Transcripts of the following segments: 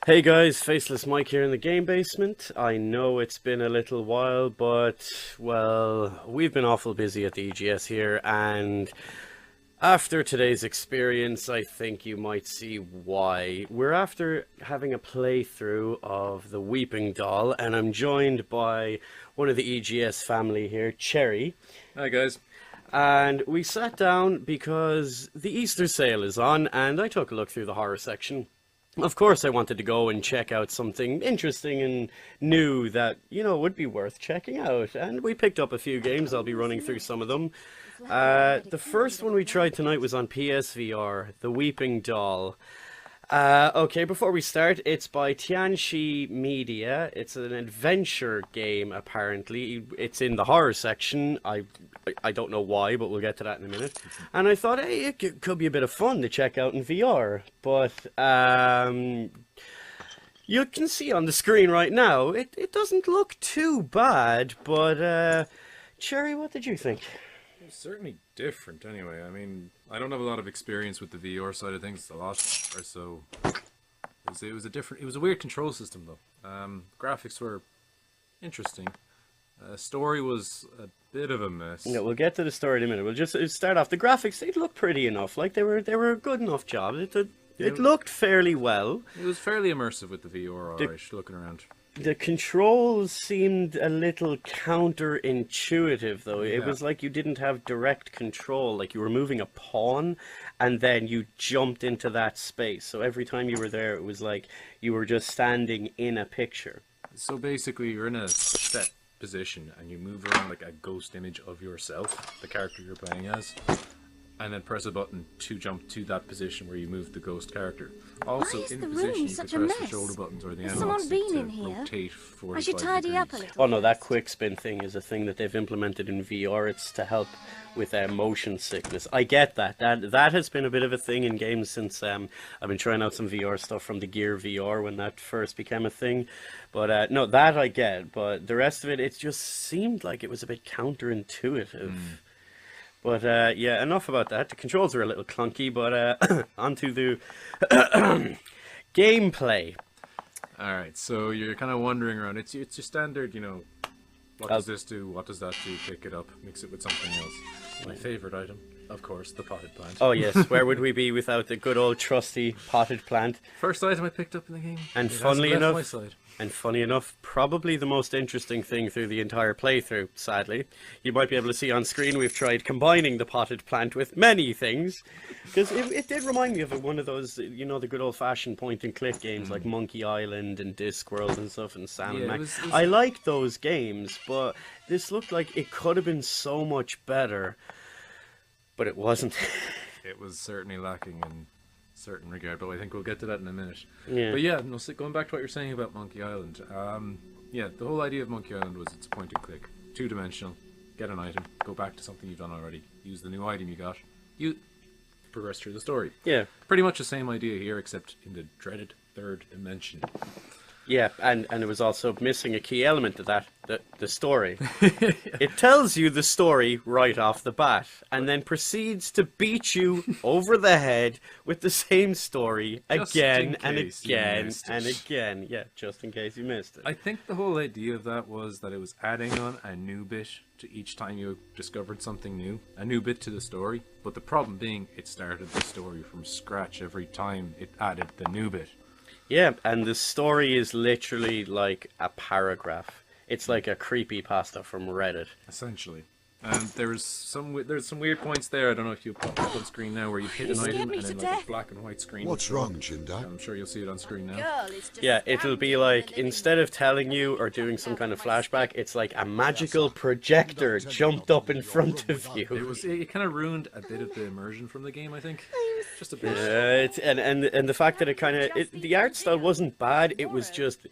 Hey guys, Faceless Mike here in the game basement. I know it's been a little while, but, well, we've been awful busy at the EGS here, and after today's experience, I think you might see why. We're after having a playthrough of the Weeping Doll, and I'm joined by one of the EGS family here, Cherry. Hi guys. And we sat down because the Easter sale is on, and I took a look through the horror section. Of course, I wanted to go and check out something interesting and new that, would be worth checking out. And we picked up a few games. I'll be running through some of them. The first one we tried tonight was on PSVR, The Weeping Doll. Okay, before we start, it's by Tianxi Media. It's an adventure game, apparently. It's in the horror section. I don't know why, but we'll get to that in a minute. And I thought, hey, could be a bit of fun to check out in VR. But you can see on the screen right now, it doesn't look too bad. But Cherry, what did you think? It's certainly different anyway. I mean, I don't have a lot of experience with the VR side of things, a lot or so. It was a weird control system though. Graphics were interesting. Story was a bit of a mess. Yeah, we'll get to the story in a minute. We'll just start off. The graphics, they look pretty enough. Like they were a good enough job. It looked fairly well. It was fairly immersive with the VR, alright, looking around. The controls seemed a little counterintuitive, though. It was like you didn't have direct control, like you were moving a pawn, and then you jumped into that space. So every time you were there, it was like you were just standing in a picture. So basically, you're in a set position, and you move around like a ghost image of yourself, the character you're playing as, and then press a button to jump to that position where you move the ghost character. Also, in the position, you can press the shoulder buttons or the analog stick to rotate 45 I should tidy up a little. Oh no, that quick spin thing is a thing that they've implemented in VR. It's to help with motion sickness. I get that. That has been a bit of a thing in games since I've been trying out some VR stuff from the Gear VR when that first became a thing. But no, that I get. But the rest of it, it just seemed like it was a bit counterintuitive. But yeah, enough about that. The controls are a little clunky, but onto the gameplay. Alright, so you're kind of wandering around. It's your standard, what does this do, what does that do, pick it up, mix it with something else. My favourite item, of course, the potted plant. Oh yes, where would we be without the good old trusty potted plant? First item I picked up in the game. And funny enough, probably the most interesting thing through the entire playthrough, sadly. You might be able to see on screen we've tried combining the potted plant with many things. Because it did remind me of one of those, the good old-fashioned point-and-click games like Monkey Island and Discworld and stuff and Sam and Max. I liked those games, but this looked like it could have been so much better. But it wasn't. It was certainly lacking in certain regard, but I think we'll get to that in a minute. Yeah. But yeah, no, going back to what you're saying about Monkey Island, yeah, the whole idea of Monkey Island was it's point and click, two-dimensional, get an item, go back to something you've done already, use the new item you got, you progress through the story. Yeah. Pretty much the same idea here, except in the dreaded third dimension. Yeah, and it was also missing a key element of that, the story. It tells you the story right off the bat, and then proceeds to beat you over the head with the same story again and again and again. Yeah, just in case you missed it. I think the whole idea of that was that it was adding on a new bit to each time you discovered something new, a new bit to the story, but the problem being it started the story from scratch every time it added the new bit. Yeah, and the story is literally like a paragraph. It's like a creepypasta from Reddit. Essentially. And there's some weird points there. I don't know if you pop up on screen now where you hit an item and then like a black and white screen. What's wrong, Chinda? I'm sure you'll see it on screen now. Yeah, it'll be like, instead of telling you or doing some kind of flashback, it's like a magical projector jumped up in front of you. It kind of ruined a bit of the immersion from the game, I think. Just a bit. And the fact that the art style wasn't bad, it was just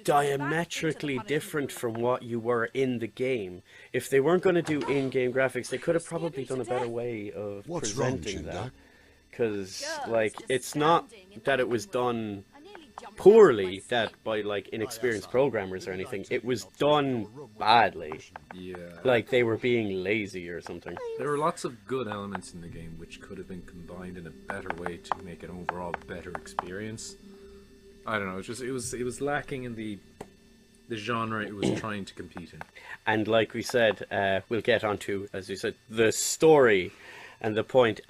diametrically different from what you were in the game. If they weren't going to do in-game graphics, they could have probably done a better way of presenting that. Because, like, it's not that it was done poorly, that by, like, inexperienced programmers or anything. It was done badly. Yeah. Like, they were being lazy or something. There were lots of good elements in the game which could have been combined in a better way to make an overall better experience. I don't know. It was lacking in the genre it was trying to compete in. And like we said, we'll get onto, as you said, the story and the point.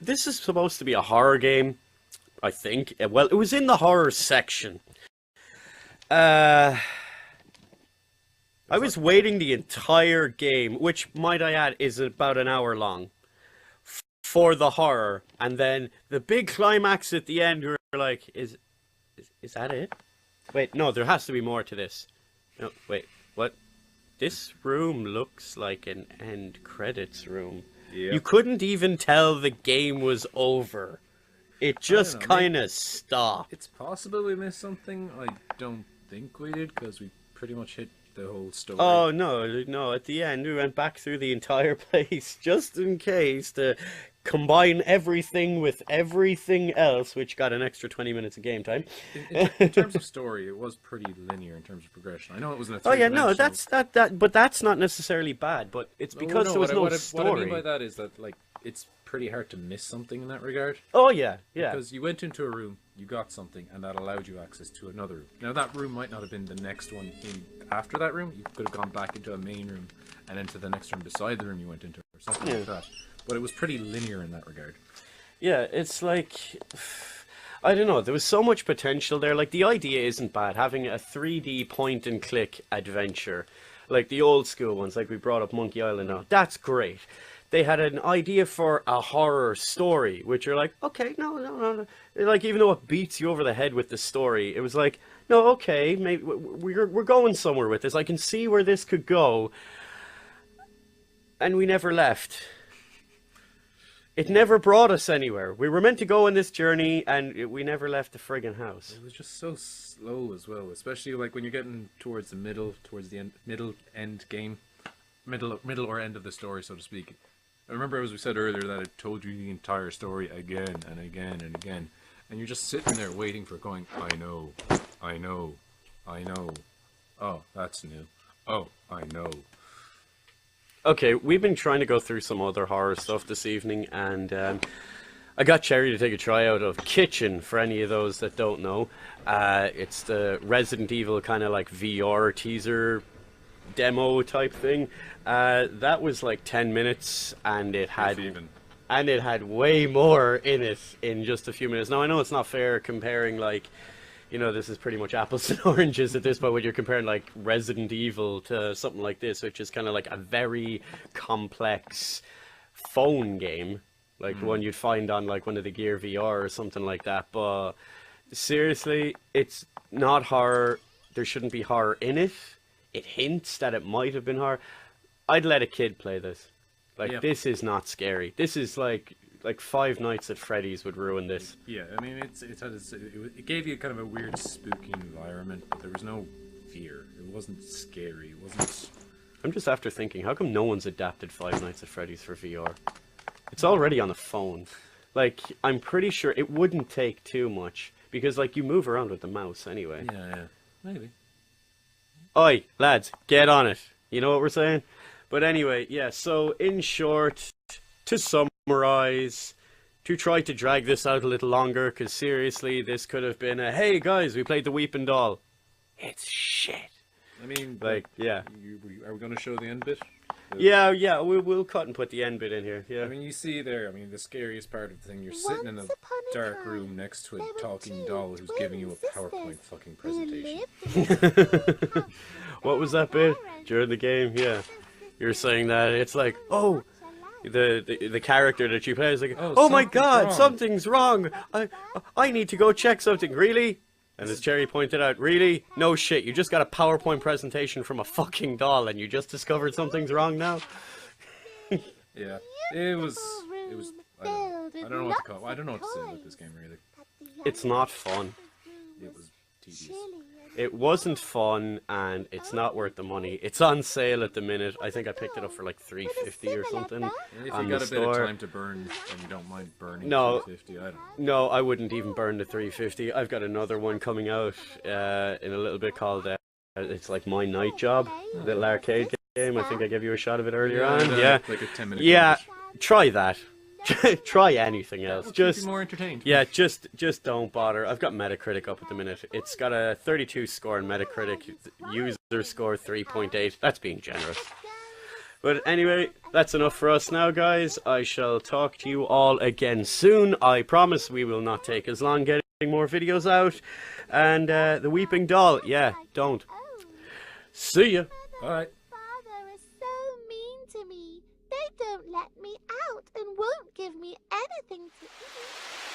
This is supposed to be a horror game, I think. Well, it was in the horror section. I was waiting the entire game, which, might I add, is about an hour long, for the horror. And then the big climax at the end, we were like, is that it? Wait, no, there has to be more to this. No, wait, what? This room looks like an end credits room. Yep. You couldn't even tell the game was over. It just kind of stopped. It's possible we missed something. I don't think we did, because we pretty much hit the whole story. Oh, no, at the end we went back through the entire place, just in case, to combine everything with everything else, which got an extra 20 minutes of game time. In terms of story, it was pretty linear in terms of progression. I know it was in a Oh yeah, no, but that's not necessarily bad, but it's because there was no story. What I mean by that is that, like, it's pretty hard to miss something in that regard. Oh yeah, yeah. Because you went into a room, you got something, and that allowed you access to another room. Now, that room might not have been the next one in after that room. You could have gone back into a main room and into the next room beside the room you went into, or something like that. But it was pretty linear in that regard. Yeah, it's like, I don't know, there was so much potential there. Like, the idea isn't bad, having a 3D point and click adventure, like the old school ones, like we brought up Monkey Island now. That's great. They had an idea for a horror story, which you're like, okay, no. Like, even though it beats you over the head with the story, it was like, no, okay, maybe we're going somewhere with this. I can see where this could go. And we never left. It never brought us anywhere. We were meant to go on this journey, and we never left the friggin' house. It was just so slow as well, especially like when you're getting towards the middle, towards the middle or end of the story, so to speak. I remember, as we said earlier, that it told you the entire story again and again and again, and you're just sitting there waiting for it, going, I know. Oh, that's new. Oh, I know. Okay, we've been trying to go through some other horror stuff this evening, and I got Cherry to take a tryout of Kitchen, for any of those that don't know. It's the Resident Evil kind of like VR teaser demo type thing. That was like 10 minutes, and it had way more in it in just a few minutes. Now, I know it's not fair comparing, like, you know, this is pretty much apples and oranges at this point when you're comparing, like, Resident Evil to something like this, which is kind of like a very complex phone game, like one you'd find on, like, one of the Gear VR or something like that. But seriously, it's not horror. There shouldn't be horror in it. It hints that it might have been horror. I'd let a kid play this. Like, this is not scary. This is like Five Nights at Freddy's would ruin this. Yeah, I mean, it gave you kind of a weird, spooky environment, but there was no fear. It wasn't scary. It wasn't. I'm just after thinking, how come no one's adapted Five Nights at Freddy's for VR? It's already on the phone. Like, I'm pretty sure it wouldn't take too much, because, like, you move around with the mouse anyway. Yeah, maybe. Oi, lads, get on it. You know what we're saying? But anyway, yeah, so in short, to summarize, to try to drag this out a little longer, because seriously, this could have been a, hey guys, we played the Weeping Doll. It's shit. I mean, like, yeah. Are we going to show the end bit? Yeah, we'll cut and put the end bit in here, yeah. I mean, you see there, I mean, the scariest part of the thing, you're sitting in a dark room next to a talking doll who's giving you a PowerPoint fucking presentation. What was that bit? During the game, yeah. You're saying that, it's like, oh, the character that you play is like, oh my god, something's wrong. I need to go check something, really? And as Cherry pointed out, really? No shit, you just got a PowerPoint presentation from a fucking doll and you just discovered something's wrong now? Yeah, it was, I don't know what to call it. I don't know what to say about this game, really. It's not fun. It was tedious. It wasn't fun, and it's not worth the money. It's on sale at the minute. I think I picked it up for like $3.50 or something. And if you got a bit of time to burn, and you don't mind burning $3.50, I don't know. No, I wouldn't even burn the $3.50. I've got another one coming out in a little bit called, it's like My Night Job, a little arcade game. I think I gave you a shot of it earlier on. Yeah, like a 10-minute. Yeah, try that. Try anything else. Keep Just you more entertained. yeah, just don't bother. I've got Metacritic up at the minute. It's got a 32 score on Metacritic. User score 3.8. That's being generous. But anyway, that's enough for us now, guys. I shall talk to you all again soon. I promise we will not take as long getting more videos out. And the Weeping Doll, yeah, don't. See ya. Alright. Father is so mean to me. They don't let me out and won't give me anything to eat.